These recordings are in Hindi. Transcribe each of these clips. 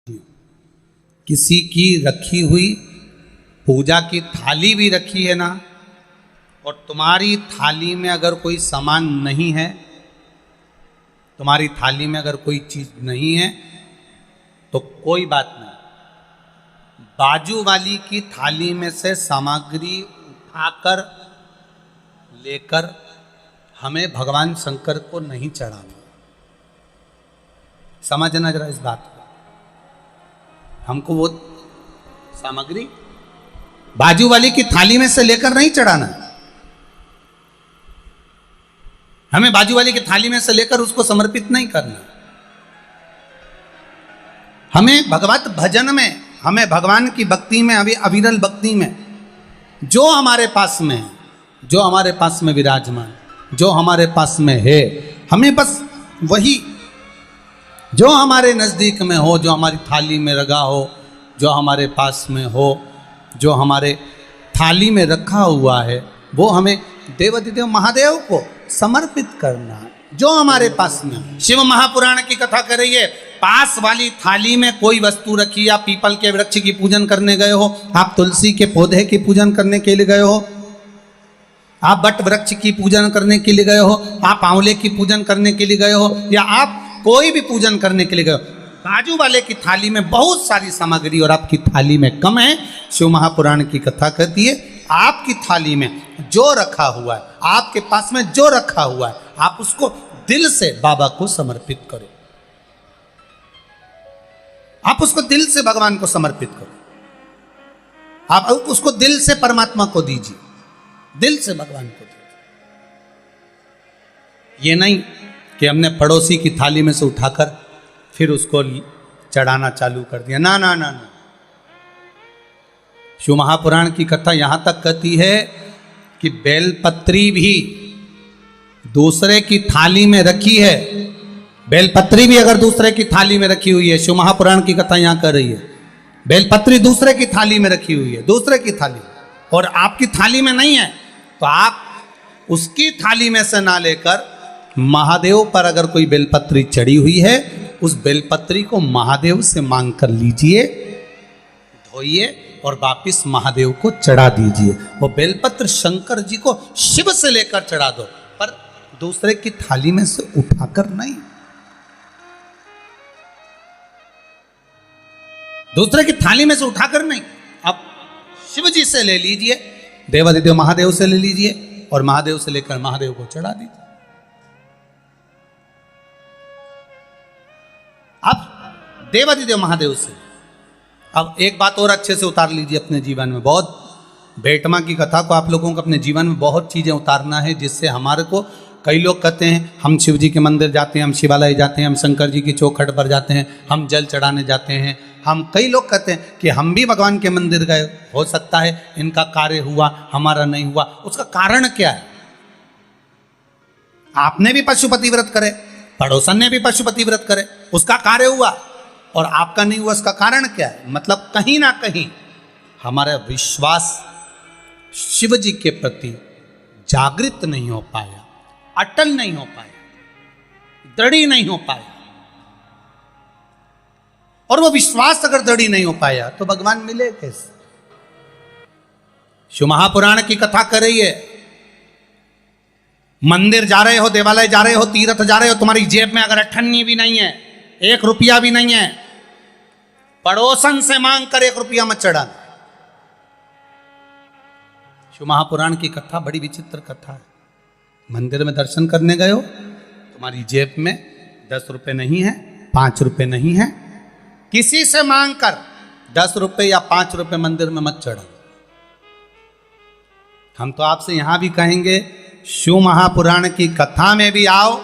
किसी की रखी हुई पूजा की थाली भी रखी है ना, और तुम्हारी थाली में अगर कोई सामान नहीं है, तुम्हारी थाली में अगर कोई चीज नहीं है तो कोई बात नहीं, बाजू वाली की थाली में से सामग्री उठाकर लेकर हमें भगवान शंकर को नहीं चढ़ाना। समझना जरा इस बात को। हमको वो सामग्री बाजू वाली की थाली में से लेकर नहीं चढ़ाना, हमें बाजू वाली की थाली में से लेकर उसको समर्पित नहीं करना। हमें भगवत भजन में, हमें भगवान की भक्ति में, अभी अविरल भक्ति में जो हमारे पास में है, जो हमारे पास में विराजमान, जो हमारे पास में है, हमें बस वही जो हमारे नज़दीक में हो, जो हमारी थाली में रखा हो, जो हमारे पास में हो, जो हमारे थाली में रखा हुआ है, वो हमें देवाधिदेव महादेव को समर्पित करना है। जो हमारे पास में, शिव महापुराण की कथा कर रही है, पास वाली थाली में कोई वस्तु रखी, आप पीपल के वृक्ष की पूजन करने गए हो, आप तुलसी के पौधे की पूजन करने के लिए गए हो, आप बट वृक्ष की पूजन करने के लिए गए हो, आप आंवले की पूजन करने के लिए गए हो, या आप कोई भी पूजन करने के लिए गए हो, बाजू वाले की थाली में बहुत सारी सामग्री और आपकी थाली में कम है। शिव महापुराण की कथा कहती है, आपकी थाली में जो रखा हुआ है, आपके पास में जो रखा हुआ है, आप उसको दिल से बाबा को समर्पित करो। आप उसको दिल से भगवान को समर्पित करो, आप उसको दिल से परमात्मा को दीजिए, दिल से भगवान को दीजिए। ये नहीं कि हमने पड़ोसी की थाली में से उठाकर फिर उसको चढ़ाना चालू कर दिया। ना ना ना ना। शिव महापुराण की कथा यहां तक कहती है कि बेलपत्री भी दूसरे की थाली में रखी है, बेलपत्री भी अगर दूसरे की थाली में रखी हुई है, शिव महापुराण की कथा यहां कर रही है, बेलपत्री दूसरे की थाली में रखी हुई है, दूसरे की थाली, और आपकी थाली में नहीं है, तो आप उसकी थाली में से ना लेकर महादेव पर अगर कोई बेलपत्री चढ़ी हुई है, उस बेलपत्री को महादेव से मांग कर लीजिए, धोइए और वापिस महादेव को चढ़ा दीजिए। वो बेलपत्र शंकर जी को शिव से लेकर चढ़ा दो, पर दूसरे की थाली में से उठाकर नहीं, दूसरे की थाली में से उठाकर नहीं, आप शिव जी से ले लीजिए, देवाधिदेव महादेव से ले लीजिए और महादेव से लेकर महादेव को चढ़ा दीजिए। अब देवाधिदेव महादेव से अब एक बात और अच्छे से उतार लीजिए अपने जीवन में। बहुत भेटमा की कथा को आप लोगों को अपने जीवन में बहुत चीज़ें उतारना है, जिससे हमारे को, कई लोग कहते हैं हम शिव जी के मंदिर जाते हैं, हम शिवालय जाते हैं, हम शंकर जी की चौखट पर जाते हैं, हम जल चढ़ाने जाते हैं, हम, कई लोग कहते हैं कि हम भी भगवान के मंदिर गए, हो सकता है इनका कार्य हुआ, हमारा नहीं हुआ। उसका कारण क्या है? आपने भी पशुपति व्रत करे, पड़ोसन ने भी पशुपति व्रत करे, उसका कार्य हुआ और आपका नहीं हुआ, उसका कारण क्या है? मतलब कहीं ना कहीं हमारा विश्वास शिव जी के प्रति जागृत नहीं हो पाया, अटल नहीं हो पाया, दृढ़ नहीं हो पाया। और वो विश्वास अगर दृढ़ नहीं हो पाया तो भगवान मिले कैसे? शिव महापुराण की कथा कर रही है, मंदिर जा रहे हो, देवालय जा रहे हो, तीर्थ जा रहे हो, तुम्हारी जेब में अगर अठन्नी भी नहीं है, 1 रुपया भी नहीं है, पड़ोसन से मांग कर 1 रुपया मत चढ़ाना। शिव महापुराण की कथा बड़ी विचित्र कथा है। मंदिर में दर्शन करने गए हो, तुम्हारी जेब में 10 रुपये नहीं है, 5 रुपये नहीं है, किसी से मांग कर 10 रुपये या 5 रुपये मंदिर में मत चढ़ाओ। हम तो आपसे यहां भी कहेंगे, शिव महापुराण की कथा में भी आओ,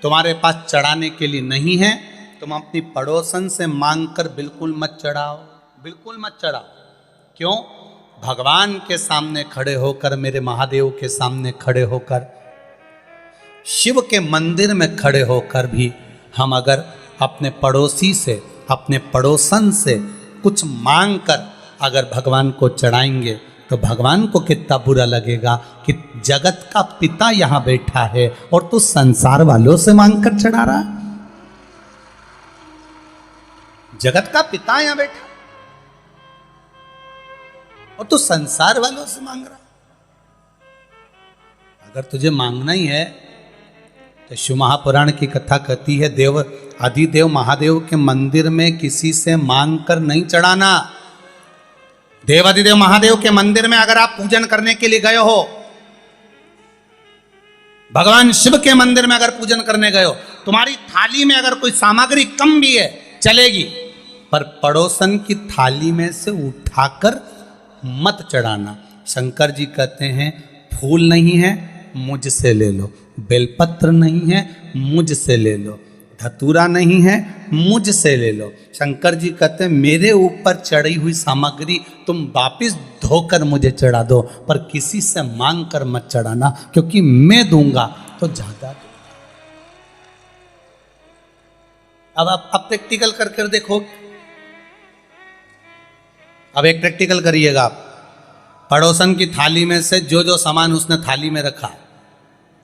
तुम्हारे पास चढ़ाने के लिए नहीं है, तुम अपनी पड़ोसन से मांग कर बिल्कुल मत चढ़ाओ, बिल्कुल मत चढ़ाओ। क्यों? भगवान के सामने खड़े होकर, मेरे महादेव के सामने खड़े होकर, शिव के मंदिर में खड़े होकर भी हम अगर अपने पड़ोसी से, अपने पड़ोसन से कुछ मांग कर अगर भगवान को चढ़ाएंगे तो भगवान को कितना बुरा लगेगा कि जगत का पिता यहां बैठा है और तू संसार वालों से मांग कर चढ़ा रहा। जगत का पिता यहां बैठा और तू संसार वालों से मांग रहा। अगर तुझे मांगना ही है तो शिव महापुराण की कथा कहती है, देव आदिदेव महादेव के मंदिर में किसी से मांग कर नहीं चढ़ाना। देव आदिदेव महादेव के मंदिर में अगर आप पूजन करने के लिए गए हो, भगवान शिव के मंदिर में अगर पूजन करने गए हो, तुम्हारी थाली में अगर कोई सामग्री कम भी है चलेगी, पर पड़ोसन की थाली में से उठाकर मत चढ़ाना। शंकर जी कहते हैं फूल नहीं है मुझसे ले लो, बेलपत्र नहीं है मुझसे ले लो, धतूरा नहीं है मुझसे ले लो। शंकर जी कहते हैं मेरे ऊपर चढ़ी हुई सामग्री तुम वापिस धोकर मुझे चढ़ा दो, पर किसी से मांग कर मत चढ़ाना, क्योंकि मैं दूंगा तो ज्यादा दूंगा। अब आप प्रैक्टिकल कर देखो। अब एक प्रैक्टिकल करिएगा आप। पड़ोसन की थाली में से जो जो सामान उसने थाली में रखा,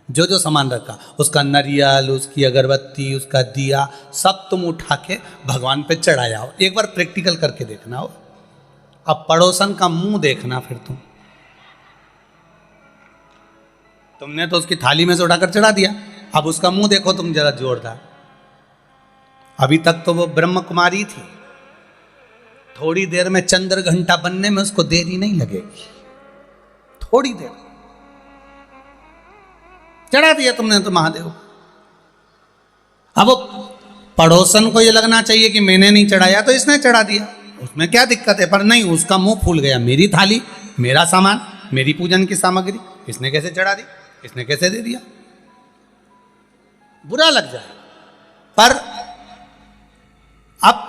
जो जो सामान रखा, उसका नरियल, उसकी अगरबत्ती, उसका दिया, सब तुम उठा के भगवान पे चढ़ाया हो। एक बार प्रैक्टिकल करके देखना हो। अब पड़ोसन का मुंह देखना। फिर तुमने तो उसकी थाली में से उठाकर चढ़ा दिया, अब उसका मुंह देखो तुम जरा जोरदार। अभी तक तो वो ब्रह्म कुमारी थी, थोड़ी देर में चंद्र घंटा बनने में उसको देरी नहीं लगेगी। थोड़ी देर चढ़ा दिया तुमने तो महादेव। अब पड़ोसन को ये लगना चाहिए कि मैंने नहीं चढ़ाया तो इसने चढ़ा दिया, उसमें क्या दिक्कत है। पर नहीं, उसका मुंह फूल गया। मेरी थाली, मेरा सामान, मेरी पूजन की सामग्री इसने कैसे चढ़ा दी, इसने कैसे दे दिया, बुरा लग जाए। पर अब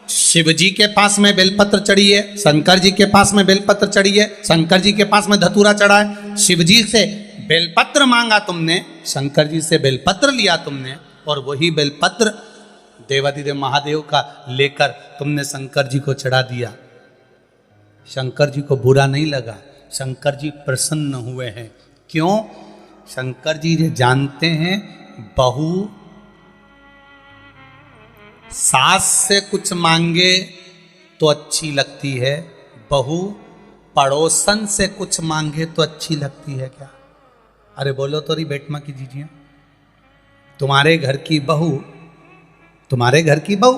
शिव जी के पास में बेलपत्र चढ़ी है, शंकर जी के पास में बेलपत्र चढ़ी है, शंकर जी के पास में धतूरा चढ़ा है। शिव जी से बेलपत्र मांगा तुमने, शंकर जी से बेलपत्र लिया तुमने, और वही बेलपत्र देवादिदेव महादेव का लेकर तुमने शंकर जी को चढ़ा दिया। शंकर जी को बुरा नहीं लगा, शंकर जी प्रसन्न हुए हैं। क्यों? शंकर जी ये जानते हैं बहू सास से कुछ मांगे तो अच्छी लगती है, बहू पड़ोसन से कुछ मांगे तो अच्छी लगती है क्या? अरे बोलो तो रही बेटमा की जीजिए। तुम्हारे घर की बहू, तुम्हारे घर की बहू,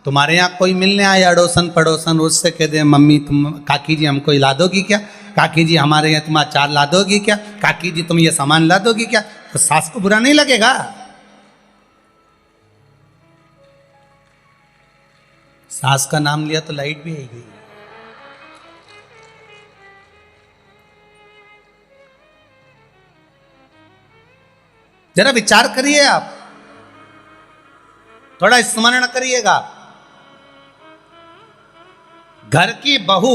तुम्हारे यहाँ कोई मिलने आए अड़ोसन पड़ोसन, उससे कह दे मम्मी तुम, काकी जी हमको ला दोगी क्या, काकी जी हमारे यहाँ तुम अचार ला दोगी क्या, काकी जी तुम ये सामान ला दोगी क्या, तो सास को बुरा नहीं लगेगा? सास का नाम लिया तो लाइट भी आई गई। जरा विचार करिए आप, थोड़ा स्मरण करिएगा। घर की बहू,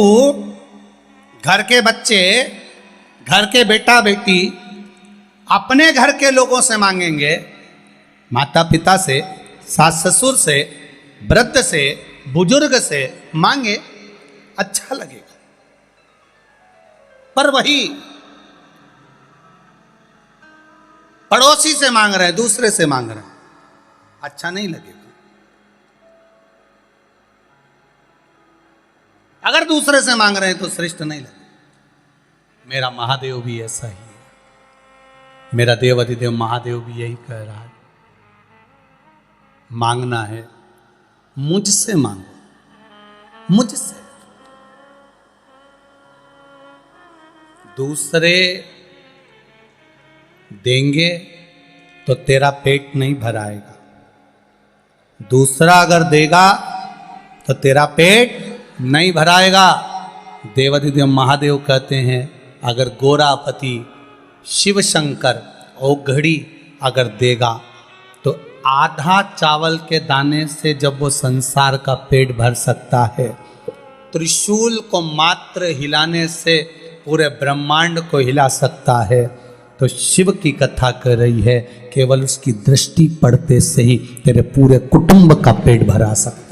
घर के बच्चे, घर के बेटा बेटी अपने घर के लोगों से मांगेंगे, माता पिता से, सास ससुर से, वृद्ध से, बुजुर्ग से मांगे, अच्छा लगेगा। पर वही पड़ोसी से मांग रहे हैं, दूसरे से मांग रहे हैं, अच्छा नहीं लगेगा। अगर दूसरे से मांग रहे हैं तो श्रेष्ठ नहीं लगेगा। मेरा महादेव भी ऐसा ही है, मेरा देव अधिदेव महादेव भी यही कह रहा है, मांगना है मुझसे मांगो, मुझसे। दूसरे देंगे तो तेरा पेट नहीं भराएगा, दूसरा अगर देगा तो तेरा पेट नहीं भराएगा। देवाधिदेव महादेव कहते हैं अगर गोरापति शिव शंकर औघड़ी अगर देगा तो आधा चावल के दाने से जब वो संसार का पेट भर सकता है, त्रिशूल को मात्र हिलाने से पूरे ब्रह्मांड को हिला सकता है, तो शिव की कथा कर रही है केवल उसकी दृष्टि पड़ते से ही तेरे पूरे कुटुंब का पेट भरा सकता है।